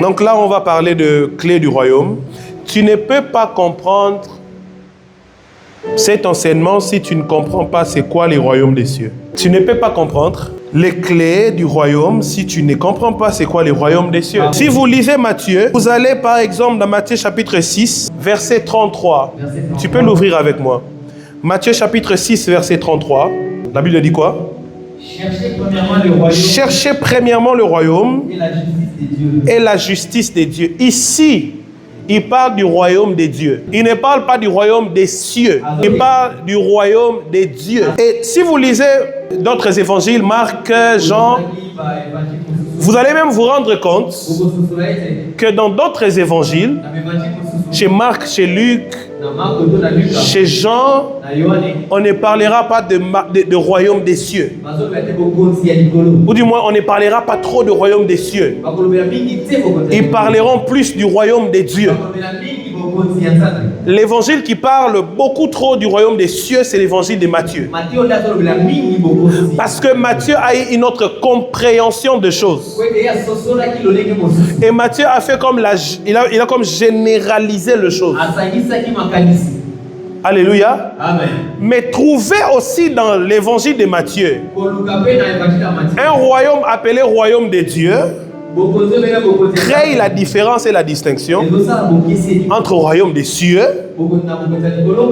Donc là, on va parler de clés du royaume. Tu ne peux pas comprendre cet enseignement si tu ne comprends pas c'est quoi les royaumes des cieux. Tu ne peux pas comprendre les clés du royaume si tu ne comprends pas c'est quoi les royaumes des cieux. Si vous lisez Matthieu, vous allez par exemple dans Matthieu chapitre 6, verset 33. Tu peux l'ouvrir avec moi. Matthieu chapitre 6, verset 33. La Bible dit quoi? Cherchez premièrement le royaume et la justice de Dieu. Ici, il parle du royaume des dieux. Il ne parle pas du royaume des cieux. Il parle du royaume des dieux. Et si vous lisez d'autres évangiles, Marc, Jean, vous allez même vous rendre compte que dans d'autres évangiles, chez Marc, chez Luc, chez Jean, on ne parlera pas de royaume des cieux. Ou du moins, on ne parlera pas trop de royaume des cieux. Ils parleront plus du royaume des dieux. L'évangile qui parle beaucoup trop du royaume des cieux, c'est l'évangile de Matthieu. Parce que Matthieu a eu une autre compréhension de choses. Et Matthieu a fait comme il a comme généralisé les choses. Alléluia. Amen. Mais trouvez aussi dans l'évangile de Matthieu un royaume appelé royaume de Dieu. Crée la différence et la distinction entre royaume des cieux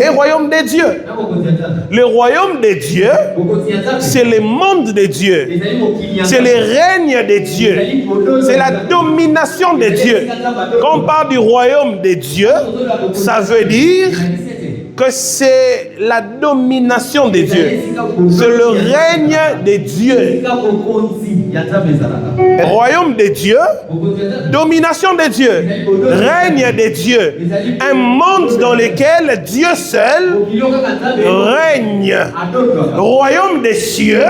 et royaume des dieux. Le royaume des dieux, c'est le monde des dieux, c'est le règne des dieux, c'est la domination des dieux. Quand on parle du royaume des dieux, ça veut dire que c'est la domination des dieux, c'est le règne des dieux. Royaume des dieux, domination des dieux, règne des dieux, un monde dans lequel Dieu seul règne. Royaume des cieux,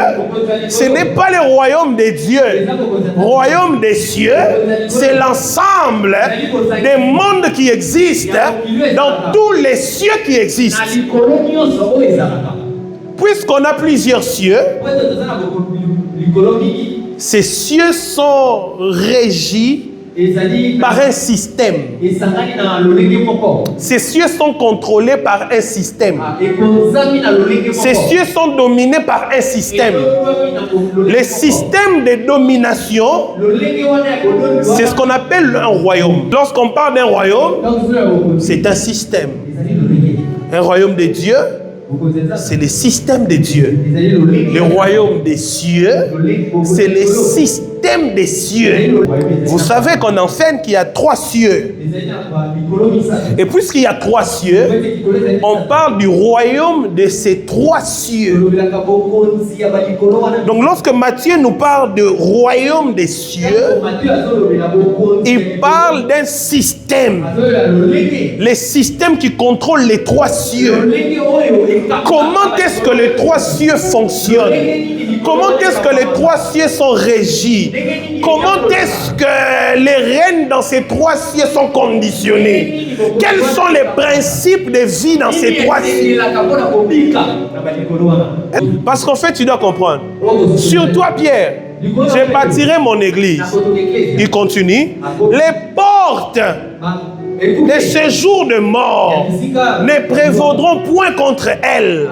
ce n'est pas le royaume des dieux. Royaume des cieux, c'est l'ensemble des mondes qui existent dans tous les cieux qui existent. Puisqu'on a plusieurs cieux, ces cieux sont régis par un système. Ces cieux sont contrôlés par un système. Ces cieux sont dominés par un système. Le système de domination, c'est ce qu'on appelle un royaume. Lorsqu'on parle d'un royaume, c'est un système. Un royaume de Dieu, c'est le système de Dieu. Le royaume des cieux, c'est le système des cieux. Vous savez qu'on enseigne qu'il y a 3 cieux. Et puisqu'il y a 3 cieux, on parle du royaume de ces 3 cieux. Donc lorsque Matthieu nous parle de royaume des cieux, il parle d'un système. Le système qui contrôle les 3 cieux. Comment est-ce que les 3 cieux fonctionnent? Comment est-ce que les 3 cieux sont régis? Comment est-ce que les règnes dans ces 3 cieux sont conditionnés? Quels sont les principes de vie dans ces 3 cieux? Parce qu'en fait, tu dois comprendre. Sur toi, Pierre, je bâtirai mon église. Il continue. Les portes des séjours de mort ne prévaudront point contre elle.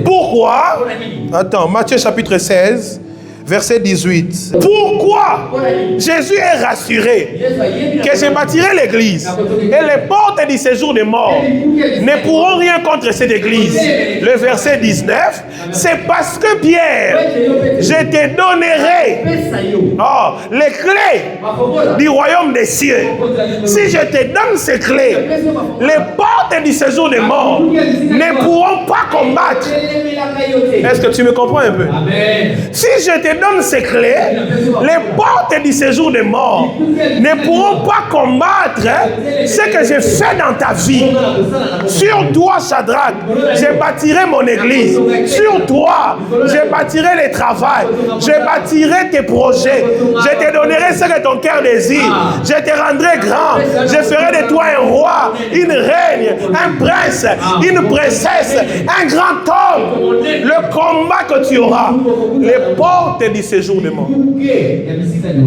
Pourquoi? Attends, Matthieu chapitre 16, verset 18. Pourquoi Jésus est rassuré que je bâtirai l'église et les portes du séjour de mort ne pourront rien contre cette église. Le verset 19, c'est parce que Pierre, je te donnerai les clés du royaume des cieux. Si je te donne ces clés, les portes du séjour de mort ne pourront pas combattre. Est-ce que tu me comprends un peu? Si je te donne ces clés, les portes du séjour de mort ne pourront pas combattre ce que j'ai fait dans ta vie. Sur toi, Shadrach, je bâtirai mon église. Sur toi, je bâtirai le travail. Je bâtirai tes projets. Je te donnerai ce que ton cœur désire. Je te rendrai grand. Je ferai de toi un roi, une reine, un prince, une princesse, un grand homme. Le combat que tu auras, les portes portes du séjour de mort.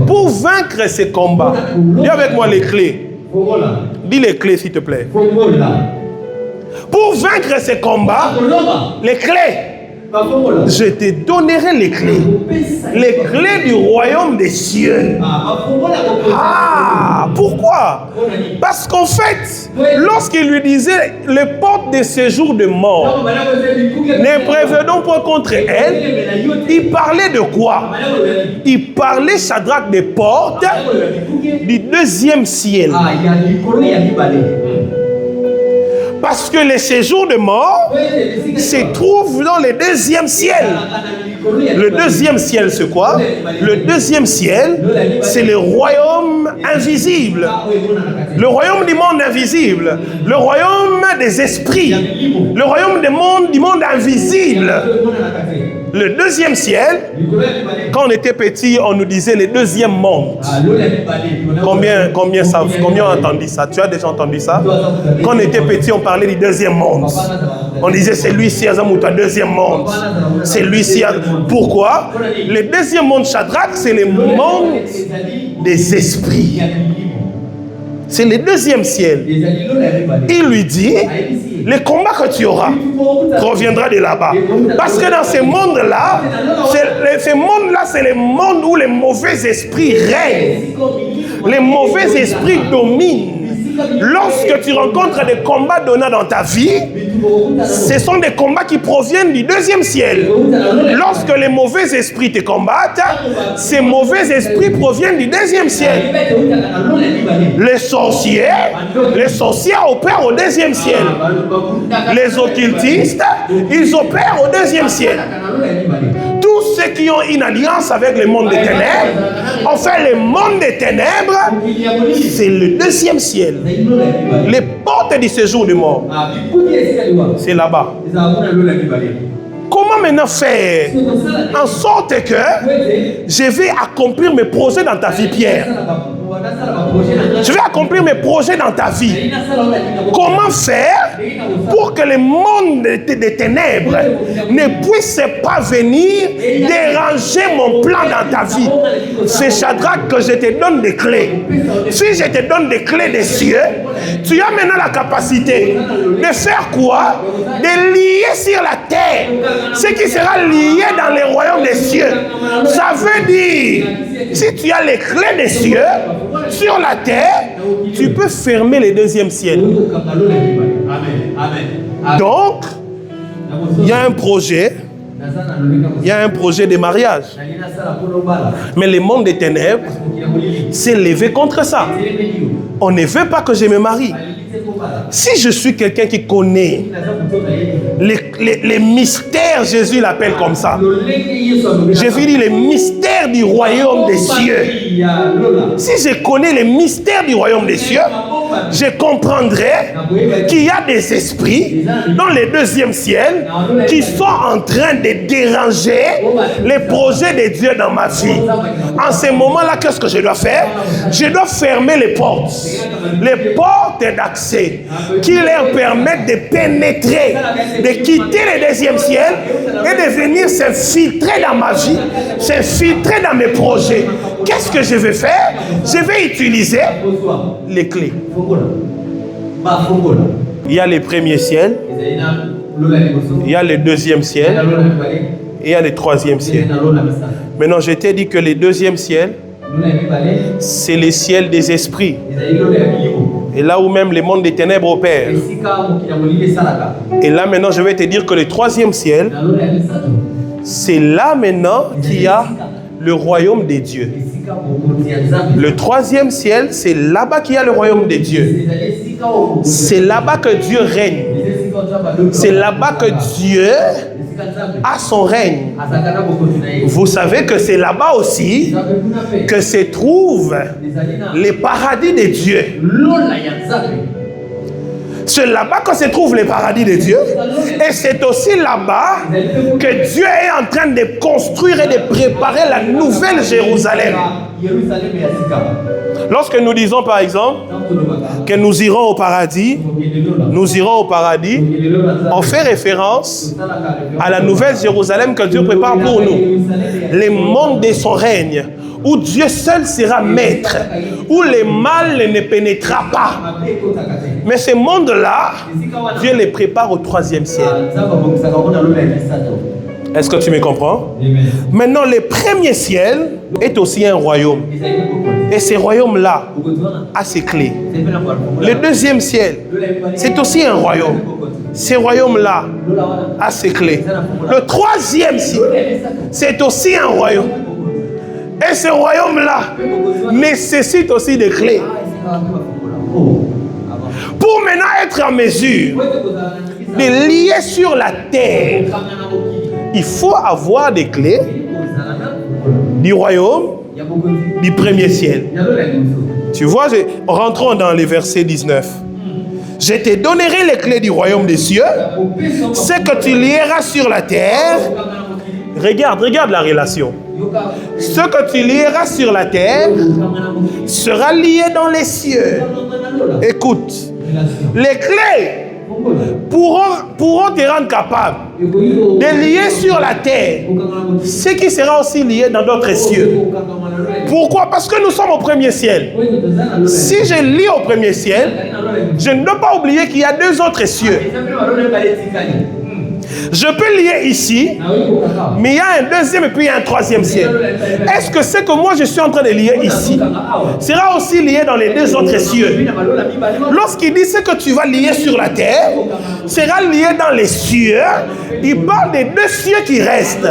Pour vaincre ces combats, dis avec moi les clés. Dis les clés s'il te plaît. Pour vaincre ces combats, les clés. Je te donnerai les clés. Les clés du royaume des cieux. Ah, pourquoi? Parce qu'en fait, lorsqu'il lui disait les portes des séjours de mort, ne prévenons pas contre elles, il parlait de quoi? Il parlait, Shadrach, des portes du deuxième ciel. Parce que les séjours de mort se trouvent dans le deuxième ciel. Le deuxième ciel, c'est quoi? Le deuxième ciel, c'est le royaume invisible. Le royaume du monde invisible. Le royaume des esprits. Le royaume du monde invisible. Le deuxième ciel, quand on était petit, on nous disait le deuxième monde. Combien ont entendu ça? Tu as déjà entendu ça? Quand on était petit, on parlait du deuxième monde. On disait c'est lui-ci, Azamuta, deuxième monde. C'est lui-ci. Pourquoi? Le deuxième monde, Shadrach, c'est le monde des esprits. C'est le deuxième ciel. Il lui dit, le combat que tu auras proviendra de là-bas. Parce que dans ce monde-là, c'est le monde où les mauvais esprits règnent. Les mauvais esprits dominent. Lorsque tu rencontres des combats donnés dans ta vie, ce sont des combats qui proviennent du deuxième ciel. Lorsque les mauvais esprits te combattent, ces mauvais esprits proviennent du deuxième ciel. Les sorciers opèrent au deuxième ciel. Les occultistes, ils opèrent au deuxième ciel. Tous ceux qui ont une alliance avec le monde des ténèbres, en fait, le monde des ténèbres, c'est le deuxième ciel. Les portes du séjour de mort, c'est là-bas. Comment maintenant faire en sorte que je vais accomplir mes projets dans ta vie, Pierre? Je vais accomplir mes projets dans ta vie. Comment faire pour que le monde des ténèbres ne puisse pas venir déranger mon plan dans ta vie? C'est Shadrach que je te donne des clés. Si je te donne des clés des cieux, tu as maintenant la capacité de faire quoi? De lier sur la terre ce qui sera lié dans les royaumes des cieux. Ça veut dire, si tu as les clés des cieux, sur la terre, tu peux fermer le deuxième ciel. Donc, il y a un projet. Il y a un projet de mariage. Mais le monde des ténèbres s'est levé contre ça. On ne veut pas que je me marie. Si je suis quelqu'un qui connaît les mystères, Jésus l'appelle comme ça. Jésus dit les mystères du royaume des cieux. Si je connais les mystères du royaume des cieux, je comprendrai qu'il y a des esprits dans le deuxième ciel qui sont en train de déranger les projets de Dieu dans ma vie. En ce moment-là, qu'est-ce que je dois faire? Je dois fermer les portes d'accès qui leur permettent de pénétrer, de quitter le deuxième ciel et de venir s'infiltrer dans ma vie, s'infiltrer dans mes projets. Qu'est-ce que je vais faire? Je vais utiliser les clés. Il y a le premier ciel, il y a le deuxième ciel et il y a le troisième ciel. Maintenant, je t'ai dit que le deuxième ciel, c'est le ciel des esprits. Et là où même le monde des ténèbres opère. Et là maintenant, je vais te dire que le troisième ciel, c'est là maintenant qu'il y a le royaume des dieux. Le troisième ciel, c'est là-bas qu'il y a le royaume des dieux. C'est là-bas que Dieu règne. C'est là-bas que Dieu a son règne. Vous savez que c'est là-bas aussi que se trouve le paradis de Dieu. C'est là-bas que se trouve le paradis de Dieu. Et c'est aussi là-bas que Dieu est en train de construire et de préparer la nouvelle Jérusalem. Lorsque nous disons par exemple que nous irons au paradis, on fait référence à la nouvelle Jérusalem que Dieu prépare pour nous. Le monde de son règne, où Dieu seul sera maître, où le mal ne pénétrera pas. Mais ce monde-là, Dieu les prépare au 3e ciel. Est-ce que tu me comprends? Maintenant, le 1er ciel est aussi un royaume. Et ce royaume-là a ses clés. Le 2e ciel, c'est aussi un royaume. Ce royaume-là a ses clés. Le 3e ciel, c'est aussi un royaume. Et ce royaume-là nécessite aussi des clés. Pour maintenant être en mesure de lier sur la terre, il faut avoir des clés du royaume du 1er ciel. Tu vois, rentrons dans le verset 19. Je te donnerai les clés du royaume des cieux. Ce que tu lieras sur la terre. Regarde la relation. Ce que tu lieras sur la terre sera lié dans les cieux. Écoute, les clés pourront te rendre capable de lier sur la terre ce qui sera aussi lié dans d'autres cieux. Pourquoi? Parce que nous sommes au 1er ciel. Si je lis au 1er ciel, je ne dois pas oublier qu'il y a 2 autres cieux. Je peux lier ici, mais il y a un 2e et puis il y a un 3e ciel. Est-ce que ce que moi je suis en train de lier ici sera aussi lié dans les 2 autres cieux? Lorsqu'il dit ce que tu vas lier sur la terre sera lié dans les cieux, il parle des 2 cieux qui restent.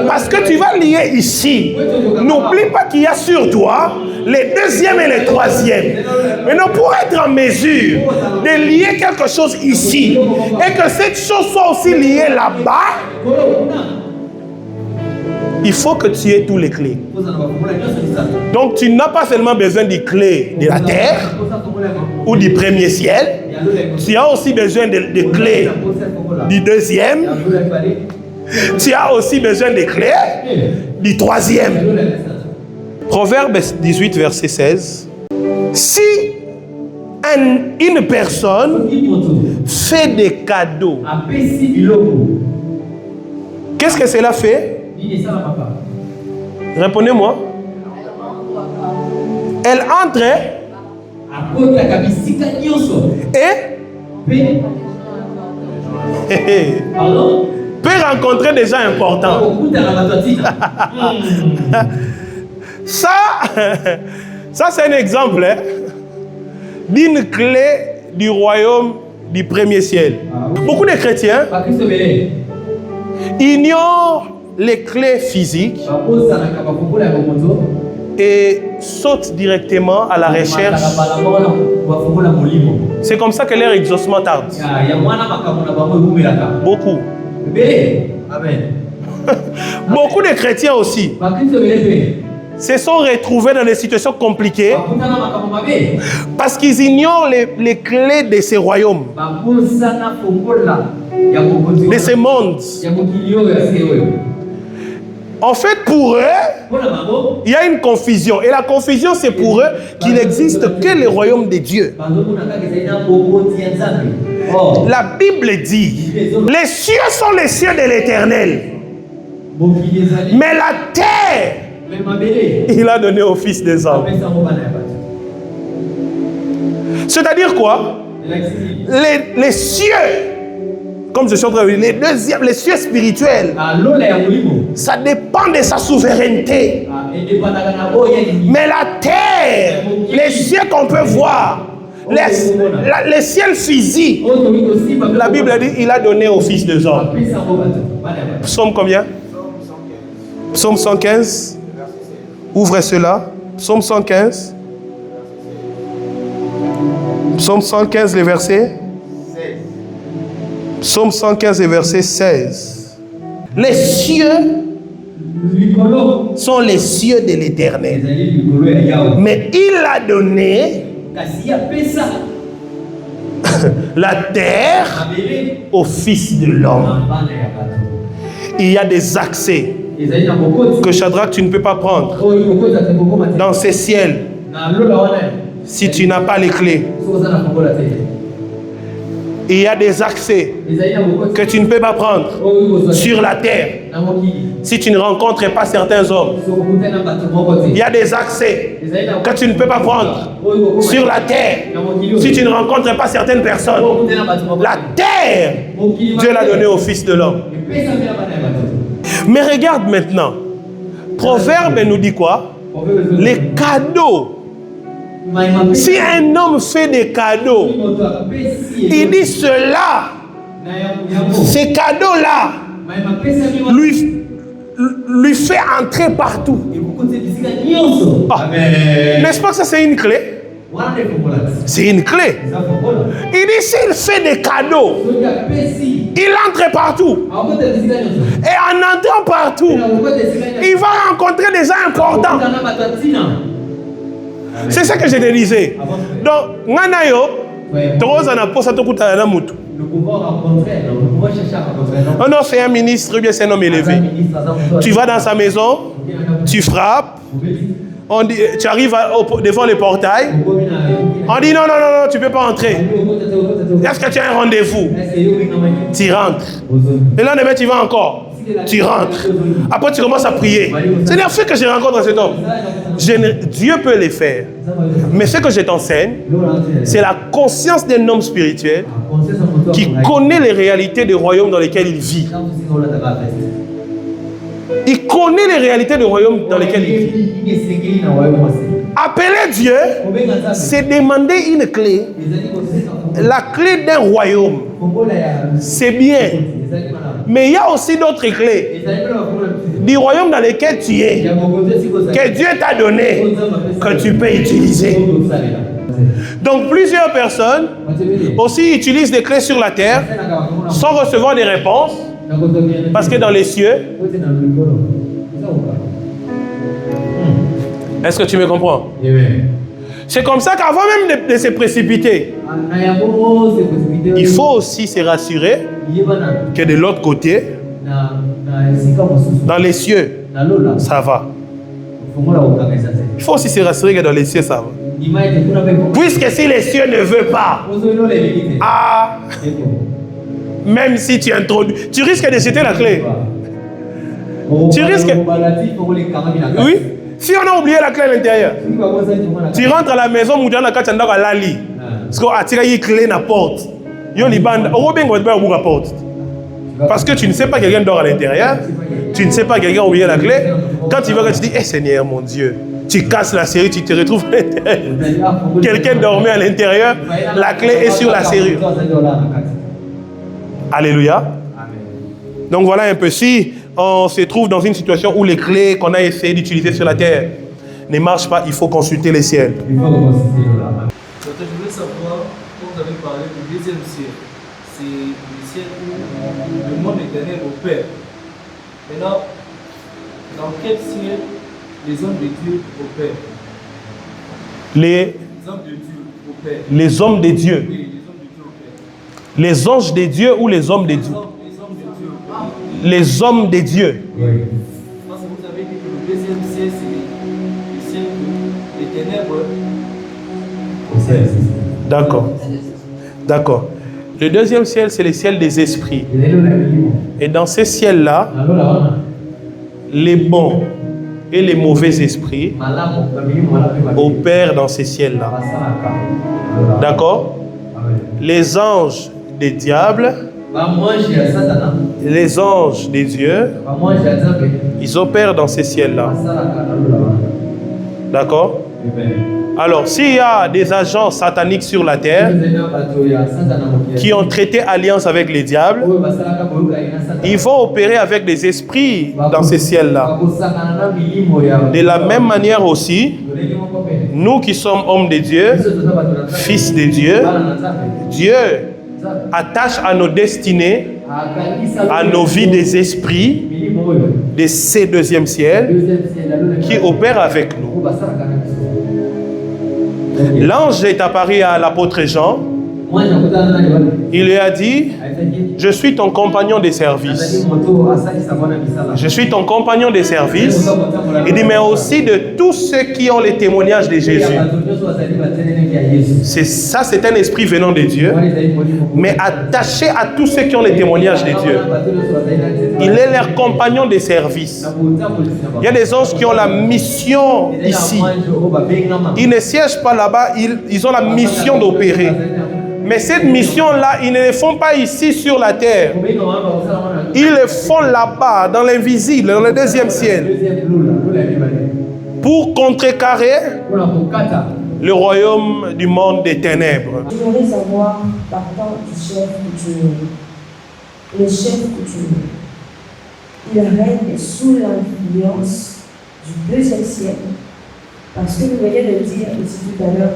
Parce que tu vas lier ici. N'oublie pas qu'il y a sur toi les 2e et les 3e. Maintenant, pour être en mesure de lier quelque chose ici et que cette chose soit aussi liée là-bas, il faut que tu aies tous les clés. Donc, tu n'as pas seulement besoin des clés de la terre ou du 1er ciel, tu as aussi besoin des clés du 2e, tu as aussi besoin des clés du 3e. Proverbe 18, verset 16. Si une personne fait des cadeaux, qu'est-ce que cela fait? Répondez-moi. Elle entre et peut rencontrer des gens importants. Ça c'est un exemple d'une clé du royaume du 1er ciel. Beaucoup de chrétiens ignorent les clés physiques et sautent directement à la recherche. C'est comme ça que leur exaucement tarde. Beaucoup. Beaucoup de chrétiens aussi se sont retrouvés dans des situations compliquées parce qu'ils ignorent les clés de ces royaumes, de ces mondes. En fait, pour eux, il y a une confusion. Et la confusion, c'est pour eux qu'il n'existe que le royaume de Dieu. La Bible dit, les cieux sont les cieux de l'Éternel. Mais la terre, il a donné au Fils des hommes. C'est-à-dire quoi? Les cieux, comme je suis en train de dire, les cieux spirituels, ça dépend de sa souveraineté. Mais la terre, les cieux qu'on peut voir, les ciels physiques, la Bible dit, il a donné au Fils des hommes. Psaume combien? Psaume 115. Ouvrez cela. Psaume 115. Psaume 115, les versets. Psaume 115, les versets 16. Les cieux sont les cieux de l'Éternel. Mais il a donné la terre au Fils de l'homme. Il y a des accès que Shadrach tu ne peux pas prendre dans ces ciels si tu n'as pas les clés. Il y a des accès que tu ne peux pas prendre sur la terre si tu ne rencontres pas certains hommes. Il y a des accès que tu ne peux pas prendre sur la terre si tu ne rencontres pas certaines personnes. La terre, Dieu l'a donnée au Fils de l'homme. Mais regarde maintenant. Proverbe nous dit quoi? Les cadeaux. Si un homme fait des cadeaux, il dit cela, ces cadeaux-là, lui fait entrer partout. Ah. N'est-ce pas que ça c'est une clé? C'est une clé. Il dit s'il fait des cadeaux, il entre partout. Et en entrant partout, il va rencontrer des gens importants. C'est ça que je te disais. Donc, Nganayo, oh non, c'est un ministre, bien c'est un homme élevé. Tu vas dans sa maison, tu frappes, on dit, tu arrives devant le portail, on dit non, tu ne peux pas entrer. Est-ce que tu as un rendez-vous? Tu rentres. Le lendemain, tu vas encore. Tu rentres. Après, tu commences à prier. C'est-à-dire, ce que je rencontre cet homme. Dieu peut les faire. Mais ce que je t'enseigne, c'est la conscience d'un homme spirituel qui connaît les réalités du royaume dans lesquels il vit. Il connaît les réalités du royaume dans lesquels il vit. Appeler Dieu, c'est demander une clé. La clé d'un royaume. C'est bien. Mais il y a aussi d'autres clés du royaume dans lequel tu es, que Dieu t'a donné, que tu peux utiliser. Donc plusieurs personnes aussi utilisent des clés sur la terre sans recevoir des réponses, parce que dans les cieux, est-ce que tu me comprends? C'est comme ça qu'avant même de se précipiter, il faut aussi se rassurer que de l'autre côté, dans les cieux, ça va. Il faut aussi se rassurer que dans les cieux, ça va. Puisque si les cieux ne veulent pas, même si tu introduis, tu risques de jeter la clé. Tu risques. Oui. Si on a oublié la clé à l'intérieur, tu rentres à la maison, tu as la lali. Parce que tu as une clé dans la porte. Parce que tu ne sais pas quelqu'un dort à l'intérieur, tu ne sais pas quelqu'un a oublié la clé. Quand tu vas, tu dis, Seigneur mon Dieu, tu casses la serrure, tu te retrouves à l'intérieur. Quelqu'un dormait à l'intérieur, la clé est sur la serrure. Alléluia. Donc voilà un peu, si on se trouve dans une situation où les clés qu'on a essayé d'utiliser sur la terre ne marchent pas, il faut consulter les ciels. Je voulais savoir, quand vous avez parlé du deuxième ciel, c'est le ciel où le monde éternel opère. Maintenant, dans quel ciel les hommes de Dieu opèrent? Les hommes de Dieu opèrent. Les hommes de Dieu. Oui, les hommes de Dieu opèrent. Les anges de Dieu ou les hommes de Dieu? Les hommes de Dieu. Oui. Parce que vous avez dit que le deuxième ciel, c'est le ciel des ténèbres. D'accord. D'accord. Le deuxième ciel, c'est le ciel des esprits. Et dans ces ciels-là, les bons et les mauvais esprits opèrent dans ces ciels-là. D'accord? Les anges des diables, les anges des dieux, ils opèrent dans ces ciels-là. D'accord? Alors, s'il y a des agents sataniques sur la terre qui ont traité alliance avec les diables, ils vont opérer avec des esprits dans ces ciels-là. De la même manière aussi, nous qui sommes hommes de Dieu, fils de Dieu, Dieu attache à nos destinées, à nos vies des esprits de ces deuxièmes ciels qui opèrent avec nous. L'ange est apparu à l'apôtre Jean Il lui a dit, je suis ton compagnon de service. Je suis ton compagnon de service. Il dit, mais aussi de tous ceux qui ont les témoignages de Jésus. Ça, c'est un esprit venant de Dieu, mais attaché à tous ceux qui ont les témoignages de Dieu. Il est leur compagnon de service. Il y a des anges qui ont la mission ici. Ils ne siègent pas là-bas, ils ont la mission d'opérer. Mais cette mission-là, ils ne le font pas ici sur la terre. Ils le font là-bas, dans l'invisible, dans le deuxième ciel. Pour contrecarrer le royaume du monde des ténèbres. Je voudrais savoir, partant du chef coutumier, le chef coutumier, il règne sous l'influence du deuxième siècle. Parce que vous venez de dire ici tout à l'heure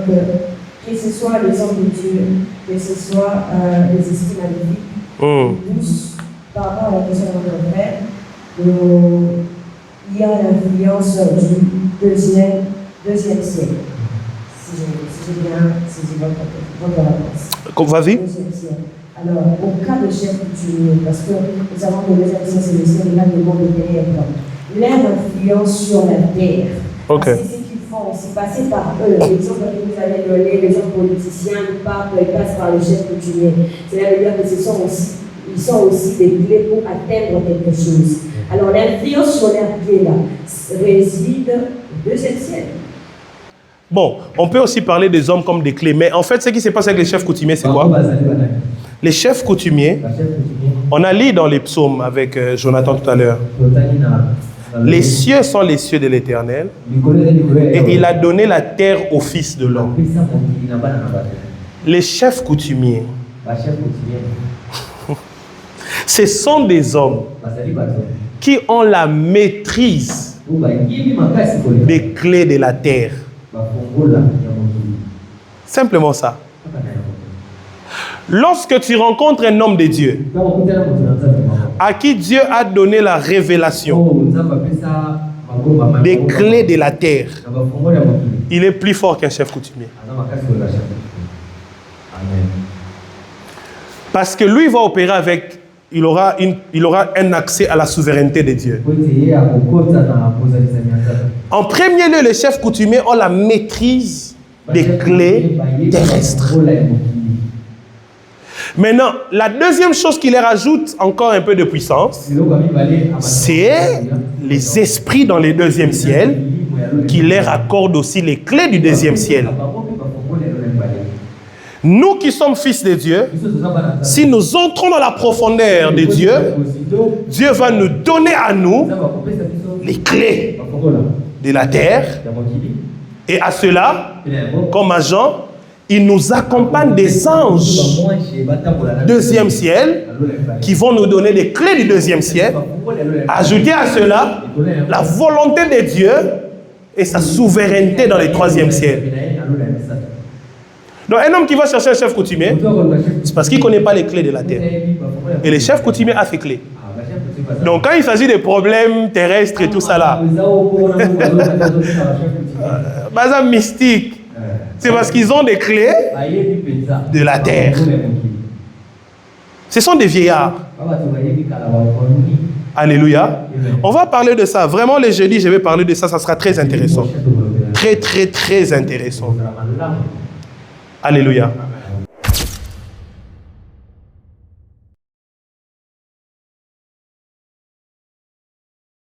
que ce soit les hommes de Dieu, que ce soit les esprits maléfiques, tous, par rapport à la question de notre frère, il y a l'influence du deuxième siècle. Si j'ai bien saisi votre réponse. Vas-y. Alors, au cas de chef coutumier, parce que nous savons que le deuxième siècle, c'est le siècle là du monde des ténèbres, leur influence sur la terre. Ok. Parce que ce qu'ils font, c'est passer par eux. L'exemple que vous avez donné, les hommes politiciens, ils passent par le chef coutumier. Cela veut dire que ils sont aussi des clés pour atteindre quelque chose. Alors, l'influence sur leur pied là réside au deuxième siècle. Bon, on peut aussi parler des hommes comme des clés, mais en fait, ce qui se passe avec les chefs coutumiers, c'est quoi? Les chefs coutumiers, on a lu dans les psaumes avec Jonathan tout à l'heure. Les cieux sont les cieux de l'Éternel et il a donné la terre au Fils de l'homme. Les chefs coutumiers, ce sont des hommes qui ont la maîtrise des clés de la terre. Simplement ça. Lorsque tu rencontres un homme de Dieu, à qui Dieu a donné la révélation des clés de la terre, il est plus fort qu'un chef coutumier. Parce que lui va opérer avec, il aura un accès à la souveraineté de Dieu. En premier lieu, les chefs coutumiers ont la maîtrise des clés terrestres. Maintenant, la deuxième chose qui leur ajoute encore un peu de puissance, c'est les esprits dans les deuxièmes ciels qui leur accordent aussi les clés du deuxième ciel. Nous qui sommes fils de Dieu, si nous entrons dans la profondeur de Dieu, Dieu va nous donner à nous les clés de la terre. Et à cela, comme à Jean, il nous accompagne des anges deuxième ciel qui vont nous donner les clés du deuxième ciel. Ajoutez à cela la volonté de Dieu et sa souveraineté dans les troisième ciel. Donc un homme qui va chercher un chef coutumier, c'est parce qu'il ne connaît pas les clés de la terre. Et le chef coutumier a ses clés. Donc quand il s'agit des problèmes terrestres et tout ça là, bazar mystique, c'est parce qu'ils ont des clés de la terre. Ce sont des vieillards. Alléluia. On va parler de ça. Vraiment, les jeudis, je vais parler de ça. Ça sera très intéressant. Très, très, très intéressant. Alléluia.